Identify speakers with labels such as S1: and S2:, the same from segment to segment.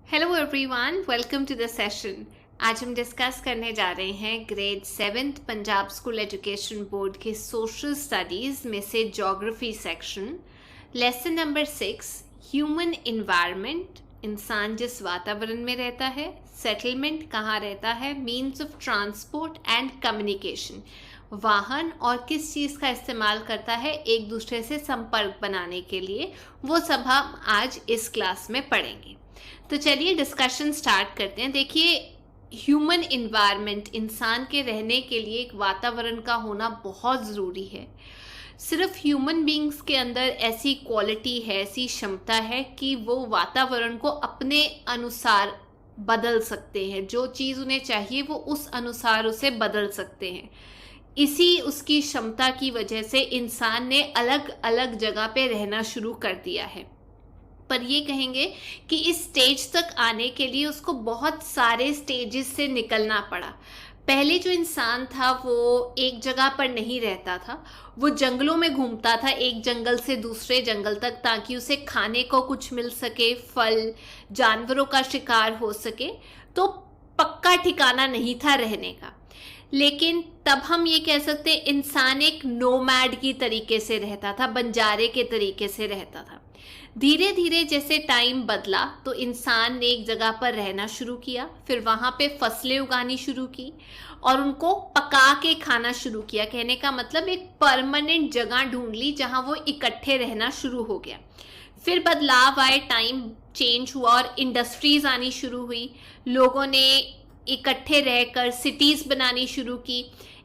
S1: Hello everyone, welcome to the session. आज हम discuss करने जा रहे हैं grade 7th Punjab school education board के सोशल स्टडीज़ में से geography section, lesson number 6, human environment, इंसान जिस वातावरण में रहता है, सेटलमेंट कहाँ रहता है, means of transport and communication, वाहन और किस चीज़ का इस्तेमाल करता है एक दूसरे से संपर्क बनाने के लिए, वो सब हम आज इस क्लास में पढ़ेंगे। तो चलिए डिस्कशन स्टार्ट करते हैं। देखिए, ह्यूमन इन्वायरमेंट, इंसान के रहने के लिए एक वातावरण का होना बहुत ज़रूरी है। सिर्फ ह्यूमन बींग्स के अंदर ऐसी क्वालिटी है, ऐसी क्षमता है कि वो वातावरण को अपने अनुसार बदल सकते हैं। जो चीज़ उन्हें चाहिए वो उस अनुसार उसे बदल सकते हैं। इसी उसकी क्षमता की वजह से इंसान ने अलग अलग जगह पे रहना शुरू कर दिया है। पर ये कहेंगे कि इस स्टेज तक आने के लिए उसको बहुत सारे स्टेजेस से निकलना पड़ा। पहले जो इंसान था वो एक जगह पर नहीं रहता था, वो जंगलों में घूमता था, एक जंगल से दूसरे जंगल तक, ताकि उसे खाने को कुछ मिल सके, फल, जानवरों का शिकार हो सके। तो पक्का ठिकाना नहीं था रहने का। लेकिन तब हम ये कह सकते इंसान एक नोमैड की तरीके से रहता था, बंजारे के तरीके से रहता था। धीरे धीरे जैसे टाइम बदला तो इंसान ने एक जगह पर रहना शुरू किया, फिर वहाँ पे फसलें उगानी शुरू की और उनको पका के खाना शुरू किया। कहने का मतलब एक परमानेंट जगह ढूंढ ली जहाँ वो इकट्ठे रहना शुरू हो गया। फिर बदलाव आए, टाइम चेंज हुआ और इंडस्ट्रीज आनी शुरू हुई। लोगों ने इकट्ठे रहकर सिटीज़ बनानी शुरू की,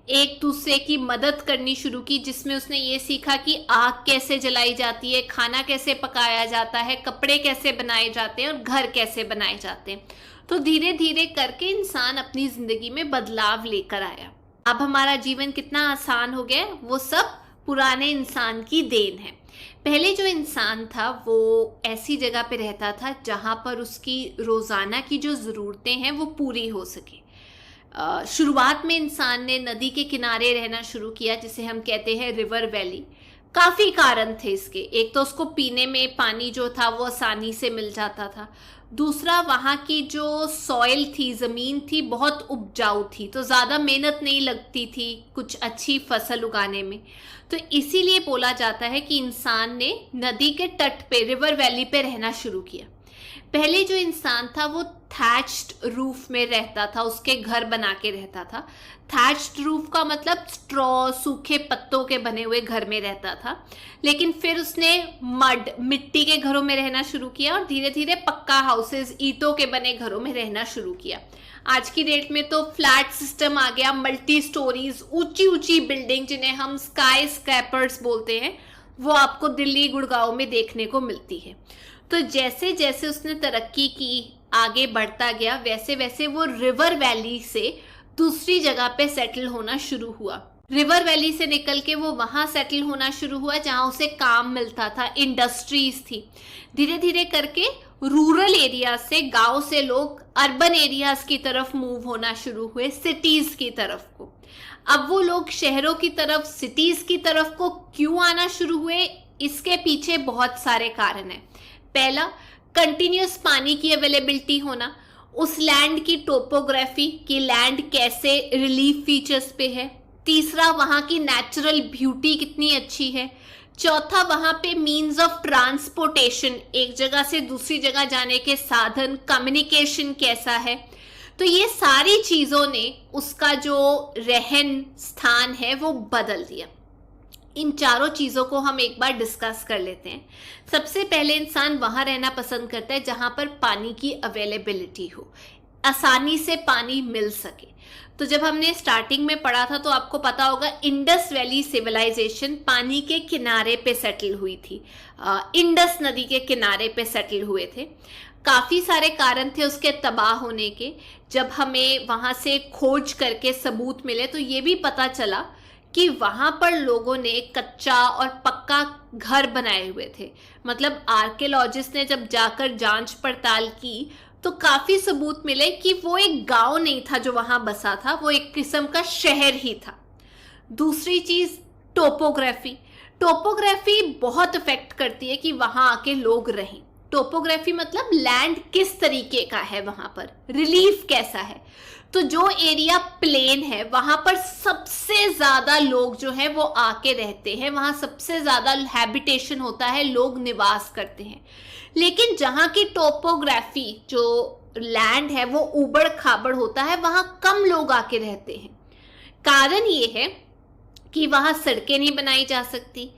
S1: एक दूसरे की मदद करनी शुरू की, जिसमें उसने ये सीखा कि आग कैसे जलाई जाती है, खाना कैसे पकाया जाता है, कपड़े कैसे बनाए जाते हैं और घर कैसे बनाए जाते हैं। तो धीरे धीरे करके इंसान अपनी ज़िंदगी में बदलाव लेकर आया। अब हमारा जीवन कितना आसान हो गया, वो सब पुराने इंसान की देन है। पहले जो इंसान था वो ऐसी जगह पे रहता था जहाँ पर उसकी रोज़ाना की जो ज़रूरतें हैं वो पूरी हो सके। शुरुआत में इंसान ने नदी के किनारे रहना शुरू किया, जिसे हम कहते हैं रिवर वैली। काफ़ी कारण थे इसके। एक तो उसको पीने में पानी जो था वो आसानी से मिल जाता था। दूसरा, वहाँ की जो सॉइल थी, ज़मीन थी, बहुत उपजाऊ थी, तो ज़्यादा मेहनत नहीं लगती थी कुछ अच्छी फसल उगाने में। तो इसीलिए बोला जाता है कि इंसान ने नदी के तट पे, रिवर वैली पे रहना शुरू किया। पहले जो इंसान था वो थैच्ड रूफ में रहता था, उसके घर बना के रहता था। थैच्ड रूफ का मतलब स्ट्रॉ, सूखे पत्तों के बने हुए घर में रहता था। लेकिन फिर उसने मिट्टी के घरों में रहना शुरू किया और धीरे धीरे पक्का हाउसेस, ईंटों के बने घरों में रहना शुरू किया। आज की डेट में तो फ्लैट सिस्टम आ गया, मल्टी स्टोरीज, ऊंची ऊंची बिल्डिंग, जिन्हें हम स्काई स्क्रैपर्स बोलते हैं, वो आपको दिल्ली, गुड़गांव में देखने को मिलती है। तो जैसे जैसे उसने तरक्की की, आगे बढ़ता गया, वैसे वैसे वो रिवर वैली से दूसरी जगह पे सेटल होना शुरू हुआ। रिवर वैली से निकल के वो वहाँ सेटल होना शुरू हुआ जहाँ उसे काम मिलता था, इंडस्ट्रीज थी। धीरे धीरे करके रूरल एरिया से, गांव से लोग अर्बन एरियाज की तरफ मूव होना शुरू हुए, सिटीज की तरफ को। अब वो लोग शहरों की तरफ, सिटीज की तरफ को क्यों आना शुरू हुए, इसके पीछे बहुत सारे कारण हैं। पहला, कंटिन्यूस पानी की अवेलेबिलिटी होना, उस लैंड की टोपोग्राफी कि लैंड कैसे रिलीफ फीचर्स पे है। तीसरा, वहाँ की नेचुरल ब्यूटी कितनी अच्छी है। चौथा, वहाँ पे मीन्स ऑफ ट्रांसपोर्टेशन, एक जगह से दूसरी जगह जाने के साधन, कम्युनिकेशन कैसा है। तो ये सारी चीज़ों ने उसका जो रहन स्थान है वो बदल दिया। इन चारों चीज़ों को हम एक बार डिस्कस कर लेते हैं। सबसे पहले, इंसान वहाँ रहना पसंद करता है जहाँ पर पानी की अवेलेबिलिटी हो, आसानी से पानी मिल सके। तो जब हमने स्टार्टिंग में पढ़ा था तो आपको पता होगा, इंडस वैली सिविलाइजेशन पानी के किनारे पे सेटल हुई थी, इंडस नदी के किनारे पे सेटल हुए थे। काफ़ी सारे कारण थे उसके तबाह होने के। जब हमें वहाँ से खोज करके सबूत मिले तो ये भी पता चला कि वहाँ पर लोगों ने कच्चा और पक्का घर बनाए हुए थे। मतलब आर्कियोलॉजिस्ट ने जब जाकर जांच पड़ताल की तो काफ़ी सबूत मिले कि वो एक गांव नहीं था जो वहाँ बसा था, वो एक किस्म का शहर ही था। दूसरी चीज़, टोपोग्राफी। टोपोग्राफी बहुत इफेक्ट करती है कि वहाँ आके लोग रहें। टोपोग्राफी मतलब लैंड किस तरीके का है, वहां पर रिलीफ कैसा है। तो जो एरिया प्लेन है वहां पर सबसे ज्यादा लोग जो है वो आके रहते हैं, वहां सबसे ज्यादा हैबिटेशन होता है, लोग निवास करते हैं। लेकिन जहां की टोपोग्राफी जो लैंड है वो उबड़ खाबड़ होता है, वहां कम लोग आके रहते हैं। कारण ये है कि वहां सड़कें नहीं बनाई जा सकती,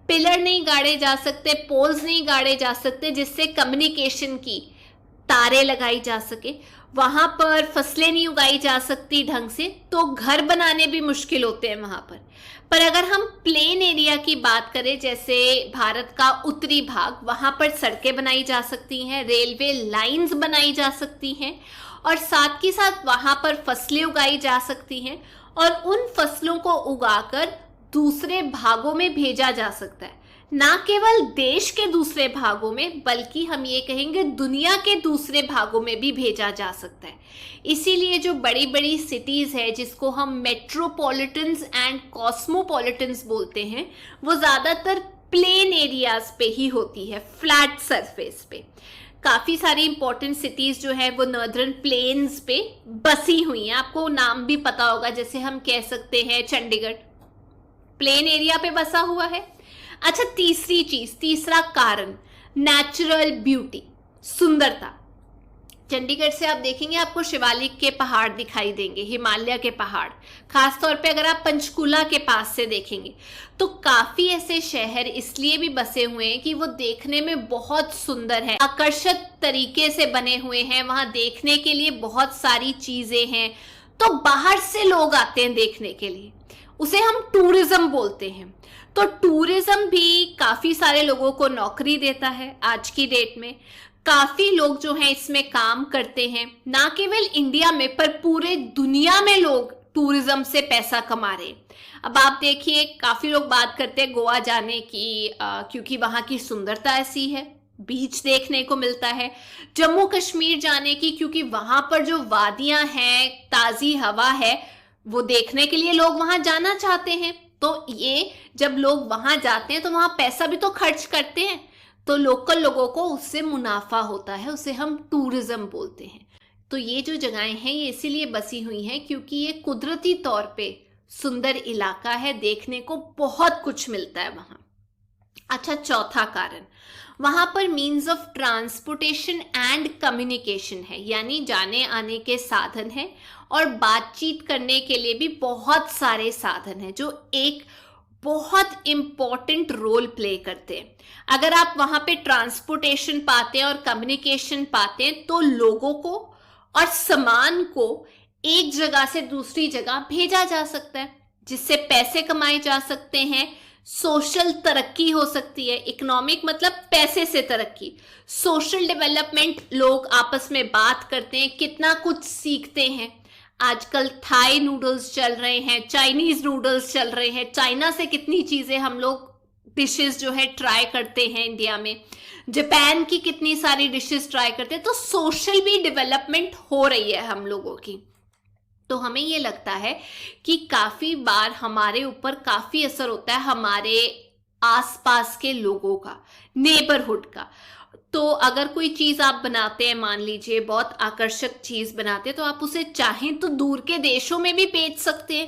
S1: पिलर नहीं गाड़े जा सकते, पोल्स नहीं गाड़े जा सकते जिससे कम्युनिकेशन की तारे लगाई जा सके, वहां पर फसलें नहीं उगाई जा सकती ढंग से, तो घर बनाने भी मुश्किल होते हैं वहां पर अगर हम प्लेन एरिया की बात करें, जैसे भारत का उत्तरी भाग, वहां पर सड़कें बनाई जा सकती हैं, रेलवे लाइंस बनाई जा सकती हैं, और साथ ही साथ वहां पर फसलें उगाई जा सकती हैं, और उन फसलों को उगाकर दूसरे भागों में भेजा जा सकता है। ना केवल देश के दूसरे भागों में, बल्कि हम ये कहेंगे दुनिया के दूसरे भागों में भी भेजा जा सकता है। इसीलिए जो बड़ी बड़ी सिटीज है जिसको हम मेट्रोपॉलिटन्स एंड कॉस्मोपॉलिटन्स बोलते हैं, वो ज्यादातर प्लेन एरियाज पे ही होती है, फ्लैट सरफेस पे। काफी सारी इंपॉर्टेंट सिटीज जो है वो नॉर्दर्न प्लेन्स पे बसी हुई हैं, आपको नाम भी पता होगा, जैसे हम कह सकते हैं चंडीगढ़ प्लेन एरिया पे बसा हुआ है। अच्छा, तीसरा कारण नेचुरल ब्यूटी, सुंदरता। चंडीगढ़ से आप देखेंगे आपको शिवालिक के पहाड़ दिखाई देंगे, हिमालय के पहाड़, खासतौर पे अगर आप पंचकुला के पास से देखेंगे तो काफी ऐसे शहर इसलिए भी बसे हुए हैं कि वो देखने में बहुत सुंदर है, आकर्षक तरीके से बने हुए हैं, वहां देखने के लिए बहुत सारी चीजें हैं, तो बाहर से लोग आते हैं देखने के लिए, उसे हम टूरिज्म बोलते हैं। तो टूरिज्म भी काफी सारे लोगों को नौकरी देता है आज की डेट में, काफी लोग जो हैं इसमें काम करते हैं, ना केवल इंडिया में पर पूरे दुनिया में लोग टूरिज्म से पैसा कमा रहे हैं। अब आप देखिए, काफी लोग बात करते हैं गोवा जाने की, क्योंकि वहां की सुंदरता ऐसी है, बीच देखने को मिलता है, जम्मू कश्मीर जाने की क्योंकि वहां पर जो वादियां हैं, ताजी हवा है, वो देखने के लिए लोग वहां जाना चाहते हैं। तो ये जब लोग वहां जाते हैं तो वहां पैसा भी तो खर्च करते हैं, तो लोकल लोगों को उससे मुनाफा होता है, उसे हम टूरिज्म बोलते हैं। तो ये जो जगहें हैं ये इसीलिए बसी हुई हैं क्योंकि ये कुदरती तौर पे सुंदर इलाका है, देखने को बहुत कुछ मिलता है वहां। अच्छा, चौथा कारण, वहां पर means of transportation and communication है, यानी जाने आने के साधन है और बातचीत करने के लिए भी बहुत सारे साधन हैं जो एक बहुत इंपॉर्टेंट रोल प्ले करते हैं। अगर आप वहां पे ट्रांसपोर्टेशन पाते हैं और कम्युनिकेशन पाते हैं तो लोगों को और सामान को एक जगह से दूसरी जगह भेजा जा सकता है, जिससे पैसे कमाए जा सकते हैं, सोशल तरक्की हो सकती है। इकोनॉमिक मतलब पैसे से तरक्की, सोशल डेवलपमेंट, लोग आपस में बात करते हैं, कितना कुछ सीखते हैं। आजकल थाई नूडल्स चल रहे हैं, चाइनीज नूडल्स चल रहे हैं, चाइना से कितनी चीजें हम लोग डिशेस जो है ट्राई करते हैं इंडिया में, जापान की कितनी सारी डिशेस ट्राई करते हैं, तो सोशल भी डेवलपमेंट हो रही है हम लोगों की। तो हमें ये लगता है कि काफी बार हमारे ऊपर काफी असर होता है हमारे आसपास के लोगों का, नेबरहुड का। तो अगर कोई चीज आप बनाते हैं, मान लीजिए बहुत आकर्षक चीज बनाते हैं, तो आप उसे चाहें तो दूर के देशों में भी बेच सकते हैं,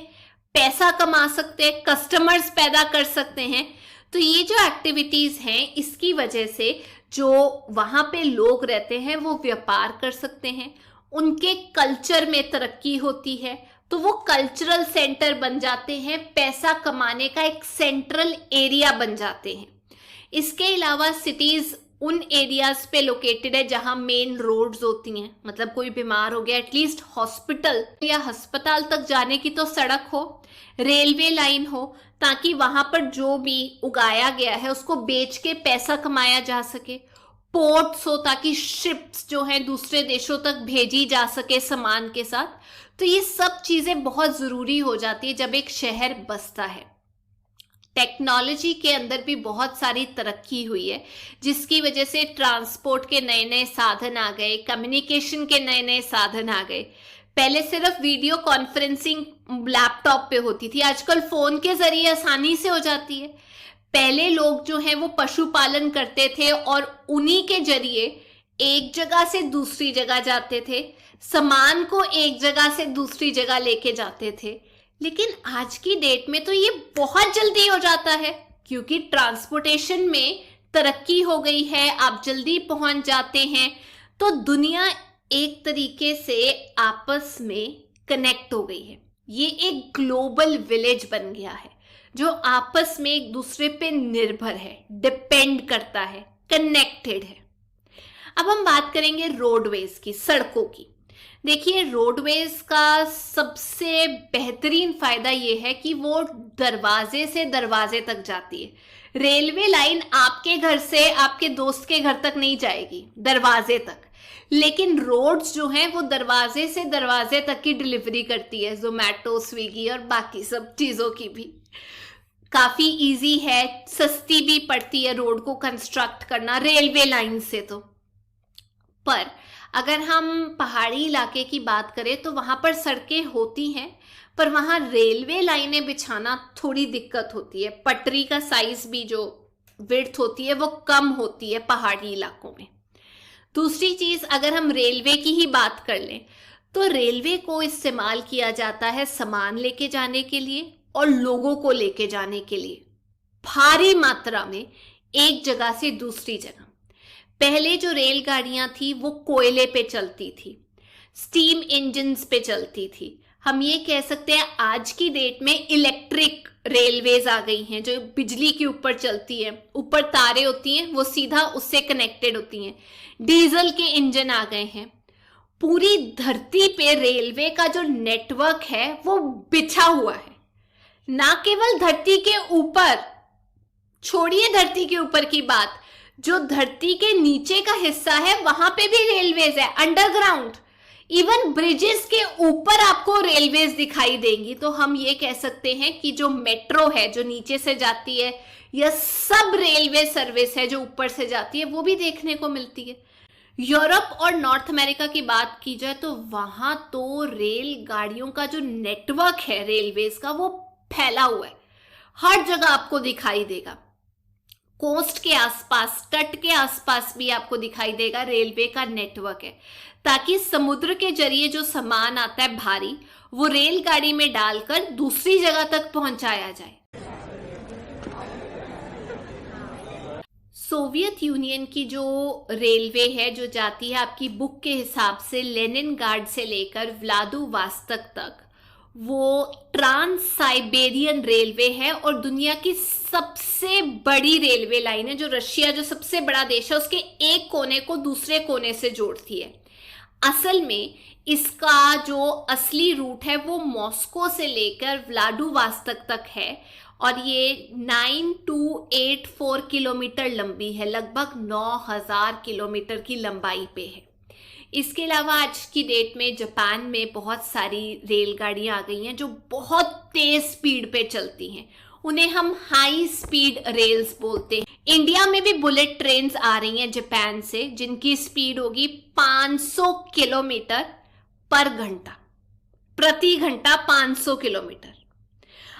S1: पैसा कमा सकते हैं, कस्टमर्स पैदा कर सकते हैं। तो ये जो एक्टिविटीज हैं इसकी वजह से जो वहां पे लोग रहते हैं वो व्यापार कर सकते हैं, उनके कल्चर में तरक्की होती है, तो वो कल्चरल सेंटर बन जाते हैं, पैसा कमाने का एक सेंट्रल एरिया बन जाते हैं। इसके अलावा सिटीज उन एरियाज पे लोकेटेड है जहां मेन रोड्स होती हैं, मतलब कोई बीमार हो गया, एटलीस्ट हॉस्पिटल या अस्पताल तक जाने की तो सड़क हो, रेलवे लाइन हो, ताकि वहां पर जो भी उगाया गया है उसको बेच के पैसा कमाया जा सके, पोर्ट्स हो ताकि शिप्स जो है दूसरे देशों तक भेजी जा सके सामान के साथ। तो ये सब चीजें बहुत जरूरी हो जाती है जब एक शहर बसता है। टेक्नोलॉजी के अंदर भी बहुत सारी तरक्की हुई है, जिसकी वजह से ट्रांसपोर्ट के नए नए साधन आ गए, कम्युनिकेशन के नए नए साधन आ गए। पहले सिर्फ वीडियो कॉन्फ्रेंसिंग लैपटॉप पे होती थी, आजकल फोन के जरिए आसानी से हो जाती है। पहले लोग जो हैं वो पशुपालन करते थे और उन्हीं के जरिए एक जगह से दूसरी जगह जाते थे, सामान को एक जगह से दूसरी जगह लेके जाते थे। लेकिन आज की डेट में तो ये बहुत जल्दी हो जाता है, क्योंकि ट्रांसपोर्टेशन में तरक्की हो गई है, आप जल्दी पहुंच जाते हैं। तो दुनिया एक तरीके से आपस में कनेक्ट हो गई है। ये एक ग्लोबल विलेज बन गया है जो आपस में एक दूसरे पे निर्भर है, डिपेंड करता है, कनेक्टेड है। अब हम बात करेंगे रोडवेज की, सड़कों की। देखिए, रोडवेज का सबसे बेहतरीन फायदा ये है कि वो दरवाजे से दरवाजे तक जाती है। रेलवे लाइन आपके घर से आपके दोस्त के घर तक नहीं जाएगी, दरवाजे तक। लेकिन रोड्स जो हैं वो दरवाजे से दरवाजे तक की डिलीवरी करती है, जोमैटो, स्विगी और बाकी सब चीजों की भी। काफी इजी है, सस्ती भी पड़ती है रोड को कंस्ट्रक्ट करना रेलवे लाइन से। तो पर अगर हम पहाड़ी इलाके की बात करें तो वहां पर सड़कें होती हैं, पर वहां रेलवे लाइनें बिछाना थोड़ी दिक्कत होती है। पटरी का साइज भी जो विड्थ होती है वो कम होती है पहाड़ी इलाकों में। दूसरी चीज, अगर हम रेलवे की ही बात कर लें तो रेलवे को इस्तेमाल किया जाता है सामान लेके जाने के लिए और लोगों को लेके जाने के लिए, भारी मात्रा में एक जगह से दूसरी जगह। पहले जो रेलगाड़ियां थी वो कोयले पे चलती थी, स्टीम इंजन्स पे चलती थी। हम ये कह सकते हैं आज की डेट में इलेक्ट्रिक रेलवेज आ गई हैं जो बिजली के ऊपर चलती है, ऊपर तारे होती हैं, वो सीधा उससे कनेक्टेड होती हैं। डीजल के इंजन आ गए हैं। पूरी धरती पे रेलवे का जो नेटवर्क है वो बिछा हुआ है। ना केवल धरती के ऊपर, छोड़िए धरती के ऊपर की बात, जो धरती के नीचे का हिस्सा है वहां पे भी रेलवेज है, अंडरग्राउंड। इवन ब्रिजेस के ऊपर आपको रेलवेज दिखाई देंगी। तो हम ये कह सकते हैं कि जो मेट्रो है जो नीचे से जाती है, या सब रेलवे सर्विस है जो ऊपर से जाती है, वो भी देखने को मिलती है। यूरोप और नॉर्थ अमेरिका की बात की जाए तो वहां तो रेल गाड़ियों का जो नेटवर्क है रेलवेज का वो फैला हुआ है, हर जगह आपको दिखाई देगा। कोस्ट के आसपास, तट के आसपास भी आपको दिखाई देगा रेलवे का नेटवर्क है, ताकि समुद्र के जरिए जो सामान आता है भारी, वो रेलगाड़ी में डालकर दूसरी जगह तक पहुंचाया जाए। सोवियत यूनियन की जो रेलवे है जो जाती है आपकी बुक के हिसाब से लेनिनग्राड से लेकर व्लादिवोस्तोक तक, वो ट्रांस साइबेरियन रेलवे है और दुनिया की सबसे बड़ी रेलवे लाइन है। जो रशिया, जो सबसे बड़ा देश है, उसके एक कोने को दूसरे कोने से जोड़ती है। असल में इसका जो असली रूट है वो मॉस्को से लेकर व्लादिवोस्तोक तक है और ये 9284 किलोमीटर लंबी है, लगभग 9000 किलोमीटर की लंबाई पे है। इसके अलावा आज की डेट में जापान में बहुत सारी रेलगाड़ियां आ गई हैं जो बहुत तेज स्पीड पे चलती हैं, उन्हें हम हाई स्पीड रेल्स बोलते हैं। इंडिया में भी बुलेट ट्रेन्स आ रही हैं जापान से, जिनकी स्पीड होगी 500 किलोमीटर पर घंटा, प्रति घंटा 500 किलोमीटर।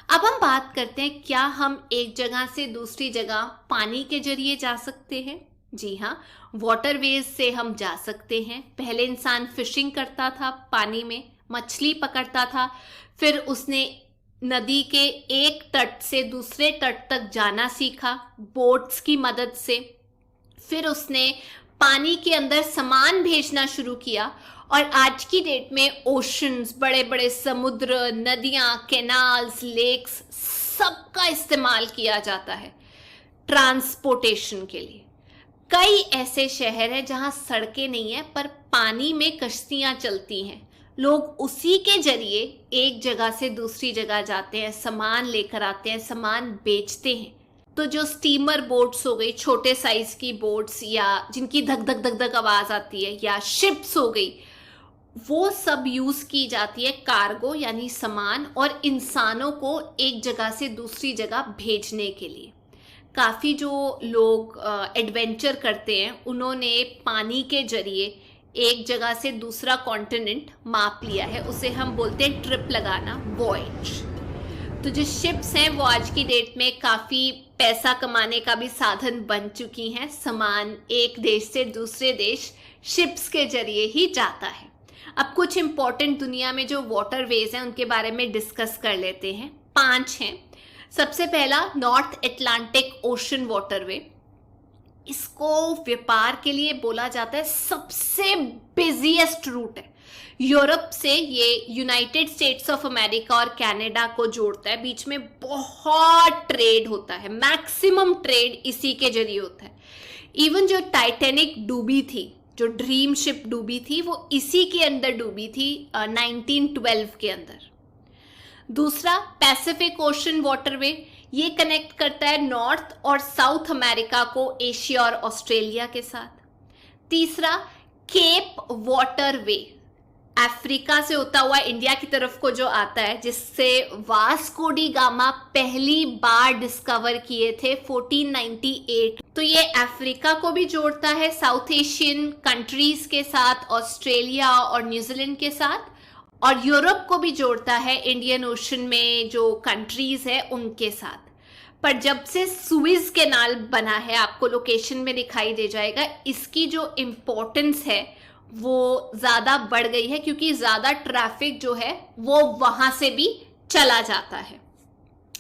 S1: अब हम बात करते हैं, क्या हम एक जगह से दूसरी जगह पानी के जरिए जा सकते हैं? जी हाँ, वाटरवेज से हम जा सकते हैं। पहले इंसान फिशिंग करता था, पानी में मछली पकड़ता था, फिर उसने नदी के एक तट से दूसरे तट तक जाना सीखा बोट्स की मदद से। फिर उसने पानी के अंदर सामान भेजना शुरू किया और आज की डेट में ओशंस, बड़े बड़े समुद्र, नदियां, कैनाल्स, लेक्स, सबका इस्तेमाल किया जाता है ट्रांसपोर्टेशन के लिए। कई ऐसे शहर हैं जहां सड़कें नहीं है पर पानी में कश्तियां चलती हैं। लोग उसी के जरिए एक जगह से दूसरी जगह जाते हैं, सामान लेकर आते हैं, सामान बेचते हैं। तो जो स्टीमर बोट्स हो गई, छोटे साइज की बोट्स, या जिनकी धक धक धक धक आवाज आती है, या शिप्स हो गई, वो सब यूज की जाती है कार्गो यानी सामान और इंसानों को एक जगह से दूसरी जगह भेजने के लिए। काफ़ी जो लोग एडवेंचर करते हैं उन्होंने पानी के जरिए एक जगह से दूसरा कॉन्टिनेंट माप लिया है, उसे हम बोलते हैं ट्रिप लगाना, वॉयज। तो जो शिप्स हैं वो आज की डेट में काफ़ी पैसा कमाने का भी साधन बन चुकी हैं। सामान एक देश से दूसरे देश शिप्स के जरिए ही जाता है। अब कुछ इंपॉर्टेंट दुनिया में जो वाटरवेज हैं उनके बारे में डिस्कस कर लेते हैं। 5 हैं। सबसे पहला नॉर्थ अटलांटिक ओशन वाटरवे। इसको व्यापार के लिए बोला जाता है सबसे बिजिएस्ट रूट है। यूरोप से ये यूनाइटेड स्टेट्स ऑफ अमेरिका और कनाडा को जोड़ता है। बीच में बहुत ट्रेड होता है, मैक्सिमम ट्रेड इसी के जरिए होता है। इवन जो टाइटैनिक डूबी थी, जो ड्रीम शिप डूबी थी, वो इसी के अंदर डूबी थी 1912 के अंदर। दूसरा पैसिफिक ओशन वाटरवे, ये कनेक्ट करता है नॉर्थ और साउथ अमेरिका को एशिया और ऑस्ट्रेलिया के साथ। तीसरा केप वाटरवे, अफ्रीका से होता हुआ इंडिया की तरफ को जो आता है, जिससे वास्को डी गामा पहली बार डिस्कवर किए थे 1498। तो ये अफ्रीका को भी जोड़ता है साउथ एशियन कंट्रीज के साथ, ऑस्ट्रेलिया और न्यूजीलैंड के साथ, और यूरोप को भी जोड़ता है इंडियन ओशन में जो कंट्रीज है उनके साथ। पर जब से सुएज कैनाल बना है, आपको लोकेशन में दिखाई दे जाएगा, इसकी जो इम्पोर्टेंस है वो ज़्यादा बढ़ गई है, क्योंकि ज़्यादा ट्रैफिक जो है वो वहाँ से भी चला जाता है।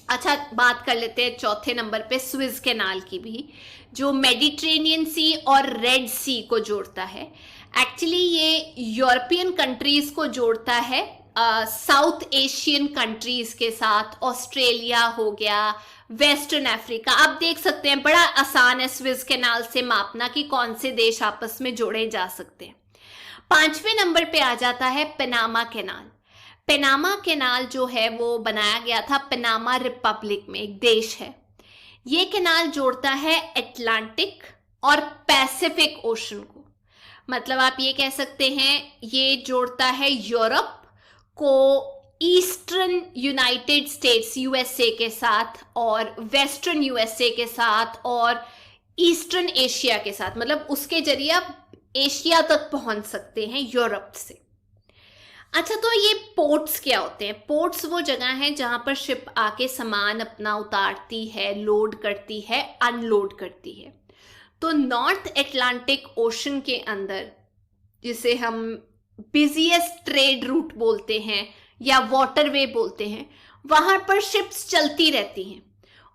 S1: अच्छा, बात कर लेते हैं चौथे नंबर पे सुएज कैनाल की भी, जो मेडिटेरेनियन सी और रेड सी को जोड़ता है। एक्चुअली ये यूरोपियन कंट्रीज को जोड़ता है साउथ एशियन कंट्रीज के साथ। ऑस्ट्रेलिया हो गया, वेस्टर्न अफ्रीका। आप देख सकते हैं बड़ा आसान है सुएज कैनाल से मापना कि कौन से देश आपस में जोड़े जा सकते हैं। 5वें नंबर पे आ जाता है पनामा कैनाल। पनामा कैनाल जो है वो बनाया गया था पनामा रिपब्लिक में, एक देश है। ये कैनाल जोड़ता है अटलांटिक और पैसिफिक ओशन को। मतलब आप ये कह सकते हैं ये जोड़ता है यूरोप को ईस्टर्न यूनाइटेड स्टेट्स यूएसए के साथ, और वेस्टर्न यूएसए के साथ, और ईस्टर्न एशिया के साथ। मतलब उसके जरिए आप एशिया तक पहुंच सकते हैं यूरोप से। अच्छा, तो ये पोर्ट्स क्या होते हैं? पोर्ट्स वो जगह है जहां पर शिप आके सामान अपना उतारती है, लोड करती है, अनलोड करती है। तो नॉर्थ अटलांटिक ओशन के अंदर, जिसे हम बिजिएस्ट ट्रेड रूट बोलते हैं या वाटरवे बोलते हैं, वहां पर शिप्स चलती रहती हैं।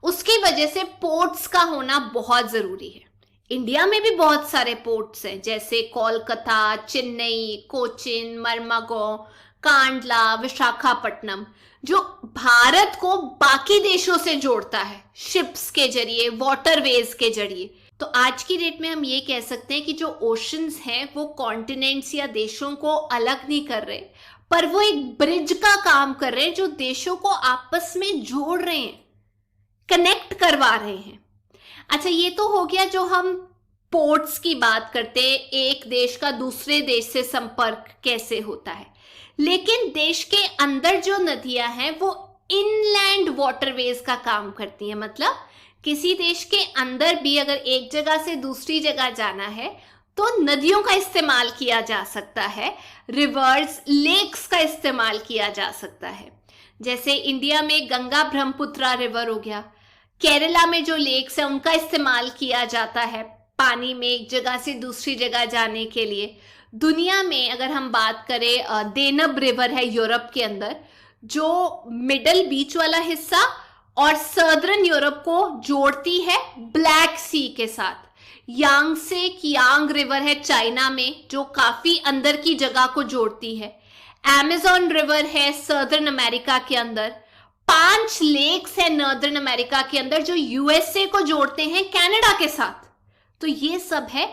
S1: उसकी वजह से पोर्ट्स का होना बहुत जरूरी है। इंडिया में भी बहुत सारे पोर्ट्स हैं, जैसे कोलकाता, चेन्नई, कोचिन, मर्मागांव, कांडला, विशाखापट्टनम, जो भारत को बाकी देशों से जोड़ता है शिप्स के जरिए, वाटरवेज के जरिए। तो आज की डेट में हम ये कह सकते हैं कि जो ओशंस हैं वो कॉन्टिनेंट्स या देशों को अलग नहीं कर रहे, पर वो एक ब्रिज का काम कर रहे हैं जो देशों को आपस में जोड़ रहे हैं, कनेक्ट करवा रहे हैं। अच्छा, ये तो हो गया जो हम पोर्ट्स की बात करते हैं, एक देश का दूसरे देश से संपर्क कैसे होता है। लेकिन देश के अंदर जो नदियां हैं वो इनलैंड वाटरवेज का काम करती हैं। मतलब किसी देश के अंदर भी अगर एक जगह से दूसरी जगह जाना है तो नदियों का इस्तेमाल किया जा सकता है, रिवर्स, लेक्स का इस्तेमाल किया जा सकता है। जैसे इंडिया में गंगा ब्रह्मपुत्रा रिवर हो गया, केरला में जो लेक्स है उनका इस्तेमाल किया जाता है पानी में एक जगह से दूसरी जगह जाने के लिए। दुनिया में अगर हम बात करें, देनब रिवर है यूरोप के अंदर, जो मिडल बीच वाला हिस्सा और सदर्न यूरोप को जोड़ती है ब्लैक सी के साथ। यांगसे कियांग रिवर है चाइना में, जो काफी अंदर की जगह को जोड़ती है। अमेज़न रिवर है सदर्न अमेरिका के अंदर। 5 लेक्स है नॉर्दर्न अमेरिका के अंदर जो यूएसए को जोड़ते हैं कनाडा के साथ। तो ये सब है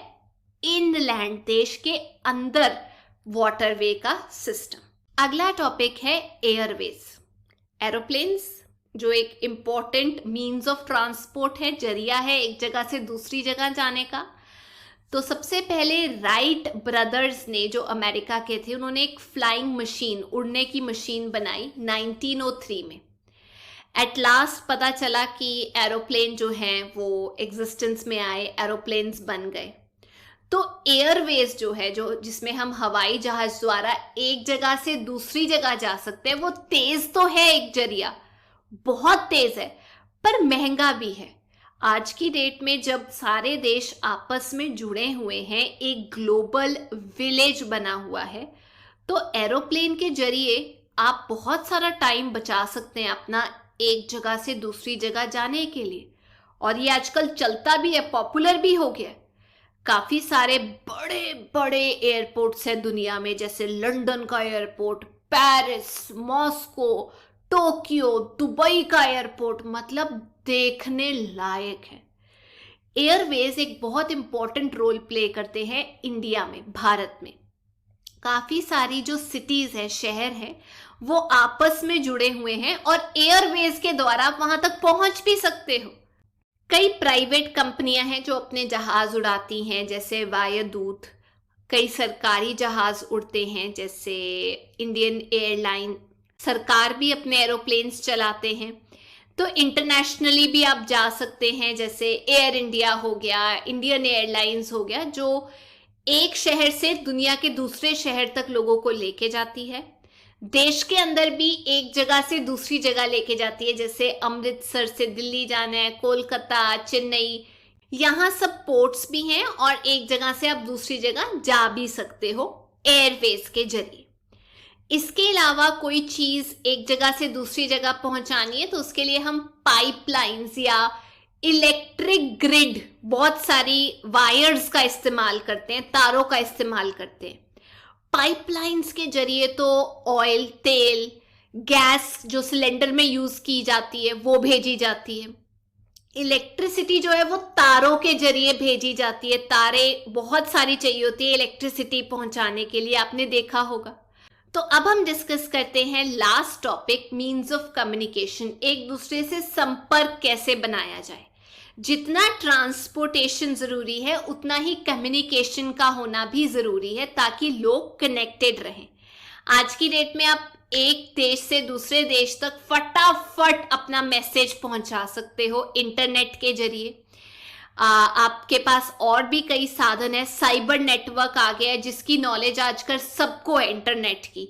S1: इनलैंड, देश के अंदर वाटरवे का सिस्टम। अगला टॉपिक है एयरवेज। एरोप्लेन्स जो एक इंपॉर्टेंट मीन्स ऑफ ट्रांसपोर्ट है, जरिया है एक जगह से दूसरी जगह जाने का। तो सबसे पहले राइट ब्रदर्स ने, जो अमेरिका के थे, उन्होंने एक फ्लाइंग मशीन, उड़ने की मशीन बनाई 1903 में। एट लास्ट पता चला कि एरोप्लेन जो हैं वो एग्जिस्टेंस में आए, एरोप्लेन्स बन गए। तो एयरवेज जो है, जो जिसमें हम हवाई जहाज द्वारा एक जगह से दूसरी जगह जा सकते हैं, वो तेज तो है एक जरिया, बहुत तेज है, पर महंगा भी है। आज की डेट में जब सारे देश आपस में जुड़े हुए हैं, एक ग्लोबल विलेज बना हुआ है, तो एरोप्लेन के जरिए आप बहुत सारा टाइम बचा सकते हैं अपना एक जगह से दूसरी जगह जाने के लिए। और ये आजकल चलता भी है, पॉपुलर भी हो गया है। काफी सारे बड़े बड़े एयरपोर्ट्स हैं दुनिया में, जैसे लंदन का airport, Paris, Moscow, Tokyo, Dubai का एयरपोर्ट, मतलब देखने लायक है। एयरवेज एक बहुत इंपॉर्टेंट रोल प्ले करते हैं इंडिया में, भारत में। काफी सारी जो सिटीज है, शहर है, वो आपस में जुड़े हुए हैं और एयरवेज के द्वारा आप वहां तक पहुंच भी सकते हो। कई प्राइवेट कंपनियां हैं जो अपने जहाज उड़ाती हैं, जैसे वायुदूत। कई सरकारी जहाज उड़ते हैं, जैसे इंडियन एयरलाइन। सरकार भी अपने एरोप्लेन्स चलाते हैं। तो इंटरनेशनली भी आप जा सकते हैं, जैसे एयर इंडिया हो गया, इंडियन एयरलाइंस हो गया, जो एक शहर से दुनिया के दूसरे शहर तक लोगों को लेके जाती है। देश के अंदर भी एक जगह से दूसरी जगह लेके जाती है, जैसे अमृतसर से दिल्ली जाना है, कोलकाता, चेन्नई, यहाँ सब पोर्ट्स भी हैं और एक जगह से आप दूसरी जगह जा भी सकते हो एयरवेज के जरिए। इसके अलावा कोई चीज एक जगह से दूसरी जगह पहुंचानी है तो उसके लिए हम पाइपलाइंस या इलेक्ट्रिक ग्रिड, बहुत सारी वायर्स का इस्तेमाल करते हैं, तारों का इस्तेमाल करते हैं। पाइपलाइंस के जरिए तो ऑयल, तेल, गैस जो सिलेंडर में यूज की जाती है वो भेजी जाती है। इलेक्ट्रिसिटी जो है वो तारों के जरिए भेजी जाती है। तारे बहुत सारी चाहिए होती है इलेक्ट्रिसिटी पहुंचाने के लिए, आपने देखा होगा। तो अब हम डिस्कस करते हैं last topic, means of communication. एक दूसरे से संपर्क कैसे बनाया जाए। जितना ट्रांसपोर्टेशन जरूरी है उतना ही कम्युनिकेशन का होना भी जरूरी है, ताकि लोग कनेक्टेड रहें। आज की डेट में आप एक देश से दूसरे देश तक फटाफट अपना मैसेज पहुंचा सकते हो इंटरनेट के जरिए। आपके पास और भी कई साधन है। साइबर नेटवर्क आ गया है, जिसकी नॉलेज आजकल सबको है इंटरनेट की।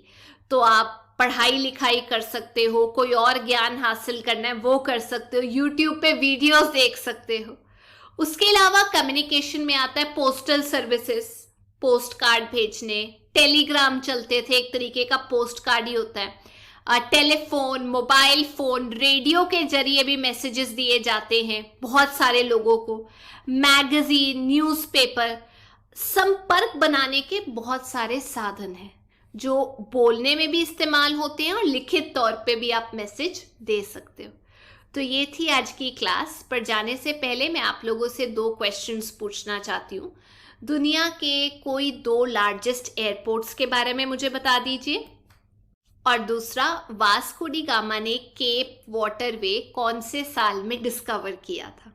S1: तो आप पढ़ाई लिखाई कर सकते हो, कोई और ज्ञान हासिल करना है वो कर सकते हो, यूट्यूब पे वीडियोस देख सकते हो। उसके अलावा कम्युनिकेशन में आता है पोस्टल सर्विसेज, पोस्ट कार्ड भेजने। टेलीग्राम चलते थे, एक तरीके का पोस्ट कार्ड ही होता है। टेलीफोन, मोबाइल फोन, रेडियो के जरिए भी मैसेजेस दिए जाते हैं बहुत सारे लोगों को। मैगजीन, न्यूज़पेपर, संपर्क बनाने के बहुत सारे साधन हैं जो बोलने में भी इस्तेमाल होते हैं और लिखित तौर पे भी आप मैसेज दे सकते हो। तो ये थी आज की क्लास। पर जाने से पहले मैं आप लोगों से 2 क्वेश्चंस पूछना चाहती हूँ। दुनिया के कोई 2 लार्जेस्ट एयरपोर्ट्स के बारे में मुझे बता दीजिए। और दूसरा, वास्को डी गामा ने केप वाटरवे कौन से साल में डिस्कवर किया था।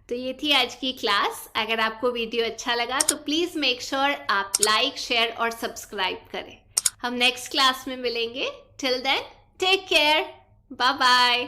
S1: तो ये थी आज की क्लास। अगर आपको वीडियो अच्छा लगा तो प्लीज़ मेक श्योर आप लाइक, शेयर और सब्सक्राइब करें। हम नेक्स्ट क्लास में मिलेंगे। Till then take care, bye bye.